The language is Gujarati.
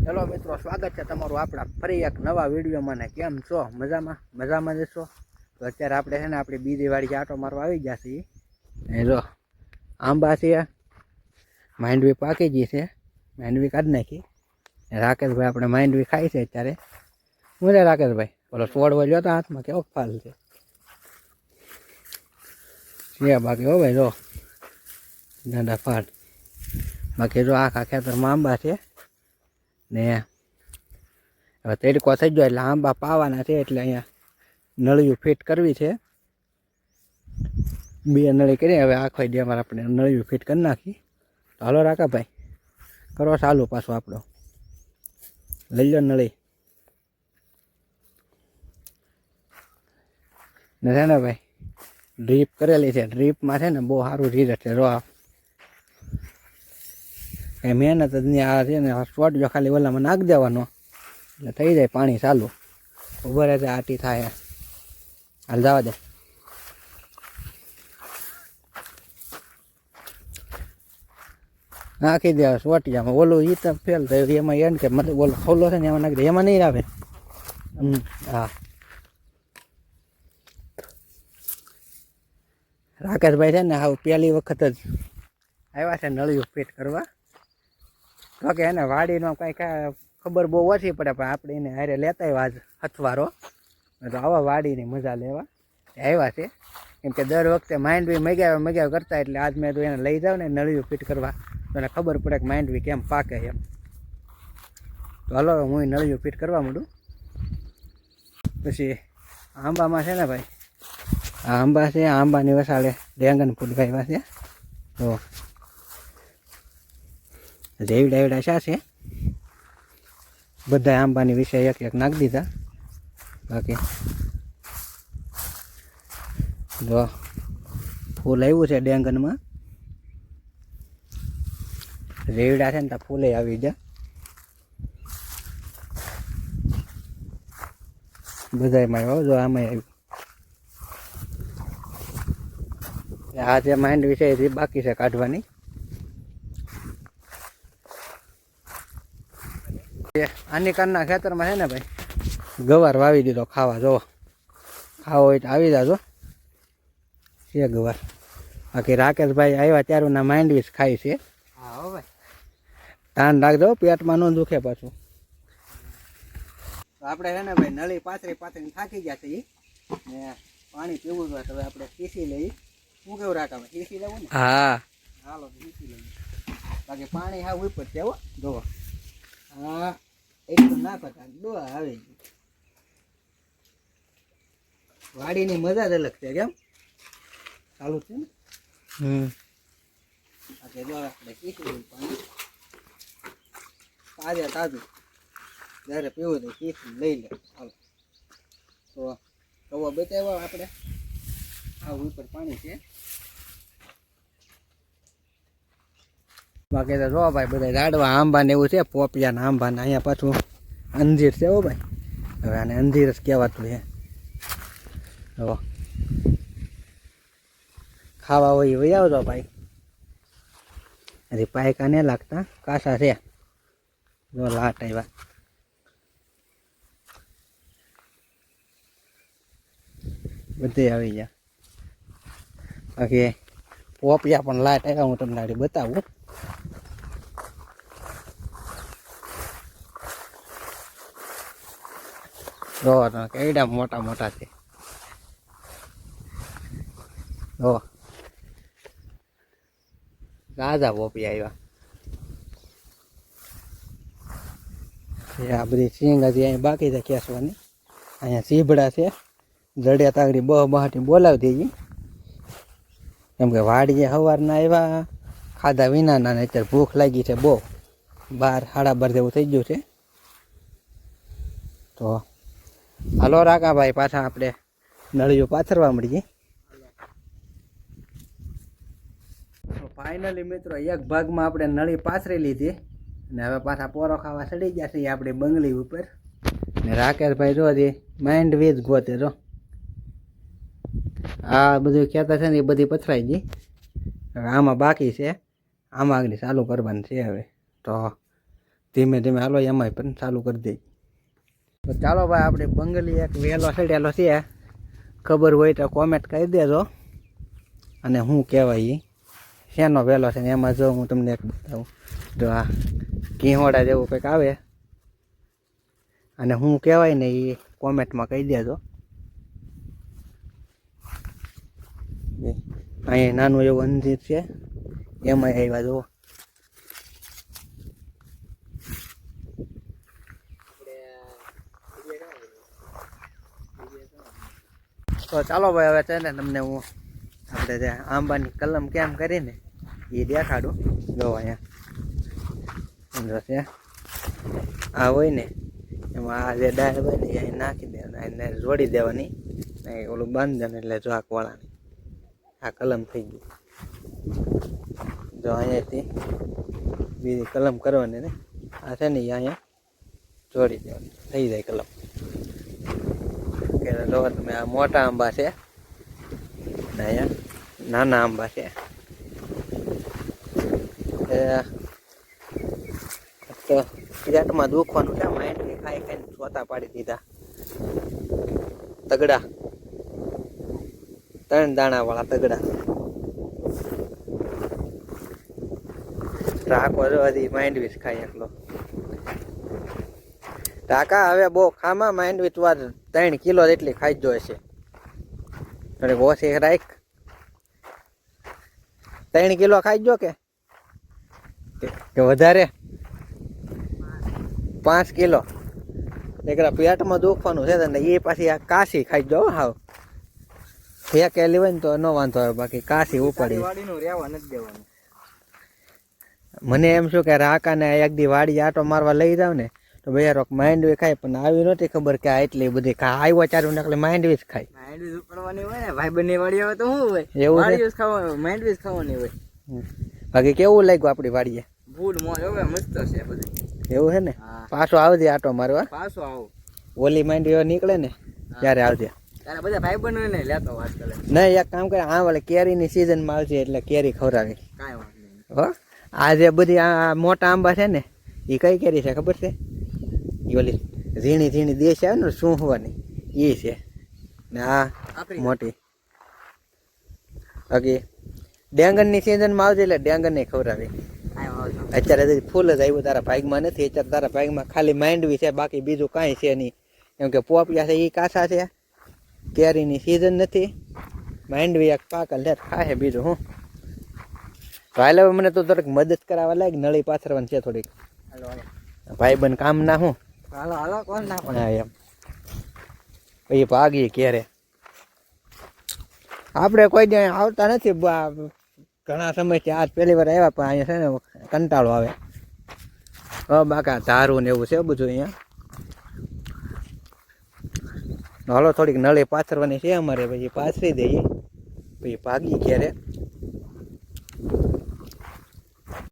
હેલો મિત્રો, સ્વાગત છે તમારું આપણા ફરી એક નવા વિડીયોમાં. ને કેમ છો? મજામાં જશો? તો અત્યારે આપણે છે ને આપણી બીજી વાડી આટો મારવા આવી ગયા છીએ. એ જો આંબા છે, માંડવી પાકી ગઈ છે, માંડવી કાઢી નાખી. રાકેશભાઈ આપણે માંડવી ખાઈ છે અત્યારે. શું છે રાકેશભાઈ? ઓલો છોડવો લ્યો તો હાથમાં, કેવો ફાલ છે બાકી. હો ભાઈ જો દાદા ફાલ. બાકી જો આખા ખેતરમાં આંબા છે ને હવે તડકો થઈ ગયો એટલે આંબા પાવાના છે. એટલે અહીંયા નળિયું ફિટ કરવી છે. 2 નળી કરી હવે આખો દિવસ આપણે નળિયું ફિટ કરી નાખી. તો હાલો રાકાભાઈ કરો ચાલુ પાછો આપણો. લઈ લો નળી ને છે ને ભાઈ ડ્રીપ કરેલી છે. ડ્રીપમાં છે ને બહુ સારું રિઝલ્ટ છે. જો કઈ મહેનત જ નહીં. આ છે ને શોર્ટ જો ખાલી ઓલામાં નાખી દેવાનો એટલે થઈ જાય પાણી ચાલુ. ઉભો રહે આટી થાય. હાલ જવા દે. નાખી દે સોટિયામાં. ઓલું ઈ તો ફેલ થયું એમાં એમ કે મતલબ ઓલો ખોલો છે ને એમાં નાખી દે. એમાં નહીં આવે. હા રાકેશભાઈ છે ને હાવ પહેલી વખત જ આવ્યા છે નળિયું ફિટ કરવા. તો કે એને વાડીનો કાંઈ ખબર બહુ ઓછી પડે, પણ આપણે એને હારે લેતા આવ્યા આજ હથવારો. તો આવા વાડીની મજા લેવા આવ્યા છે. કેમ કે દર વખતે માંડવી મગાવ કરતા, એટલે આજ મેં તો એને લઈ જાવ ને નળિયું ફિટ કરવા, તો એને ખબર પડે કે માંડવી કેમ પાકે એમ. તો હાલો હું નળિયું ફિટ કરવા માંડું. પછી આંબામાં છે ને ભાઈ, આ આંબા છે, આંબાની વસાડે ડેંગન ફૂલ ગાયવા છે. તો જેવડા શા છે બધા આંબાની વિશે એક નાખી દીધા. બાકી જો ફૂલ આવ્યું છે ડેંગનમાં. રેવડા છે ને ત્યાં ફૂલે આવી જાય બધામાં આવ્યો. જો આમાં આવ્યું. આ જે માંડવી છે એ બાકી છે કાઢવાની. આની કારના ખેતરમાં છે ને ભાઈ ગવાર વાવી દીધો ખાવા. જો ખાવો હોય તો આવી જાજો છે ગવાર. બાકી રાકેશભાઈ આવ્યા ત્યારના માંડવી જ ખાઈ છે. હા હો ભાઈ ધ્યાન રાખજો, પેટમાં ન દુખે પાછું. તો આપણે છે ને ભાઈ નળી પાથરી થાકી ગયા છીએ ને પાણી પીવું જોઈએ. તો હવે આપણે ખીસી લઈએ. શું કેવું રાકાભાઈ, ખીસી લેવું ને? હા હાલો ખીસી લઈએ. બાકી પાણી હા ઉપર છે હો. જોવો હા એટલું ના પતા ડોહા આવી ગયું. વાડીની મજા જ અલગ છે. કેમ ચાલુ છે ને? જો આપણે ખીસી પાણી તાજું જ્યારે પીવું તો ખીસી લઈ લે. હાલો તો કવો બતાવ્યો આપણે. આ ઉપર પાણી છે. બાકી તો જો ભાઈ બધા ઝાડવા આંબા ને એવું છે, પોપિયા ના આંબા ને. અહીંયા પાછું અંજીર છે હો ભાઈ. હવે આને અંજીર જ કહેવાતું છે. જો ખાવા હોય વહી આવજો ભાઈ. હજી પાયકા ને લાગતા કાસા છે. જો લાટ આવ્યા. બધે આવી ગયા. બાકી પોપિયા પણ લાટ આવ્યા. હું તમને બતાવું. જો કેવડા મોટા મોટા છે. જો ગાજા પોપિયા આવ્યા. આ બધી સિંગ હજી અહીં બાકી છે ખેંચવાની. અહીંયા સીભડા છે. જડિયા તાગડી બહાટી બોલાવી દેજી. કેમ કે વાડીએ સવારના આવ્યા ખાધા વિનાના ને અત્યારે ભૂખ લાગી છે બહુ. 12 સાડા 12 જેવું થઈ ગયું છે. તો હાલો રાકાભાઈ પાછા આપણે નળિયું પાથરવા મળીએ. ફાઇનલી મિત્રો એક ભાગમાં આપણે નળી પાથરી લીધી ને હવે પાછા પોરો ખાવા ચડી ગયા છીએ આપણે બંગલી ઉપર. ને રાકેશભાઈ જો હજી માંડવી જ ગોતે. જો આ બધું ખેતર છે ને એ બધી પથરાઈ ગઈ. હવે આમાં બાકી છે. આમાં આગળ ચાલુ કરવાની છે હવે. તો ધીમે ધીમે હાલો એમાંય પણ ચાલુ કરી દઈએ. તો ચાલો ભાઈ, આપણે બંગલી એક વહેલો ચડેલો છે, ખબર હોય તો કોમેન્ટ કરી દેજો. અને શું કહેવાય એ શેનો વહેલો છે ને એમાં જો હું તમને એક બતાવું. તો આ ઘીહોડા જેવું કંઈક આવે અને શું કહેવાય ને એ કોમેન્ટમાં કહી દેજો. અહીંયા નાનું એવું અંજીર છે, એમાં આવ્યા જુઓ. તો ચાલો ભાઈ, હવે છે ને તમને હું આપણે જે આંબાની કલમ કેમ કરીને એ દેખાડું. જો અહીંયા સમજો છે આ હોય ને એમાં આ જે ડાળ હોય ને એ નાખી દેવાની, એને જોડી દેવાની, ઓલું બાંધી દેવાનું એટલે જોક વાળાની આ કલમ થઈ ગઈ. જો અહીંયાથી બીજી કલમ કરવાની ને આ છે ને એ અહીંયા જોડી દેવાની, થઈ જાય કલમ. કે જો તમે આ મોટા આંબા છે ને અહીંયા નાના આંબા છે. તો પેટમાં દુખવાનું છે, માઇન્ડ ખાઈ ખાઈને સોતા પાડી દીધા. તગડા 3 દાણા વાળા તગડા રાખો જો હજી માંડવીસ ખાય એકલો. ટાકા હવે બહુ ખામાં માંડવી તું 3 કિલો જેટલી ખાઈ જ હશે. અરે ઓછી રાખ, 3 કિલો ખાઈ જો કે વધારે 5 કિલો. એકરા પેટમાં દુખવાનું છે ને એ પાછી આ કાશી ખાઈ જો. હાવ ફેંકેલી હોય ને તો ન વાંધો આવે, બાકી કાશી ઉપાડી રહેવા નથી દેવાનું. મને એમ શું કે રાકાને એક દી વાડી આટો મારવા લઈ જાવ ને તો ભાઈ રોક માંડવી ખાય, પણ આવી નહોતી ખબર કે આ એટલી બધી આવ્યો ચારું નકલી માંડવી જ ખાય. માંડવી ઉપાડવાની હોય ને ભાઈ બંને વાડી આવે તો શું હોય, એવું વાડી ખાવાનું, માંડવી ખાવાની હોય. બાકી કેવું લાગ્યું આપણી વાડીએ? ફૂલ મોજ હવે મસ્ત છે બધું. એવું છે ને? પાછો આવજે આટો મારવા. પાછો આવો, ઓલી માંડવી નીકળે ને ત્યારે આવજે. તારા બધા ભાઈ બંધ ને લેતો વાત કરે. નહીં, એક કામ કરે, આ વાળે કેરીની સિઝનમાં આવજે એટલે કેરી ખવડાવી. કાંઈ વાંધો નહીં. હો, આ જે બધી આ મોટા આંબા છે ને એ કઈ કેરી છે ખબર છે? એ ઓલી ઝીણી ઝીણી દેશ આવે ને શું હોવાની એ છે ને આ મોટી. બાકી ડેંગણની સિઝનમાં આવજે એટલે ડેંગણ ખવડાવી. અત્યારે ફૂલ જ આવ્યું, તારા ભાગમાં નથી. અત્યારે તારા ભાગમાં ખાલી માંડવી છે, બાકી બીજું કાંઈ છે નહીં. કેમ કે પોપિયા છે એ કાસા છે, કેરીની સિઝન નથી. માંડવી એક પાક લે ખાય બીજું હું. હાલ હવે મને તો થોડીક મદદ કરાવવા લાગે, નળી પાથરવાની છે થોડીક. ભાઈ બન કામ ના હું હાલો હાલો કોણ ના પણ. હા એમ પછી ભાગીએ ક્યારે. આપણે કોઈ દી આવતા નથી, ઘણા સમયથી આજ પહેલી વાર આવ્યા, પણ અહીંયા છે ને કંટાળો આવે. હા બાકા ધારું ને એવું છે બધું અહીંયા. હાલો થોડીક નળી પાથરવાની છે અમારે, પછી પાથરી દઈએ પછી ભાગી ક્યારે.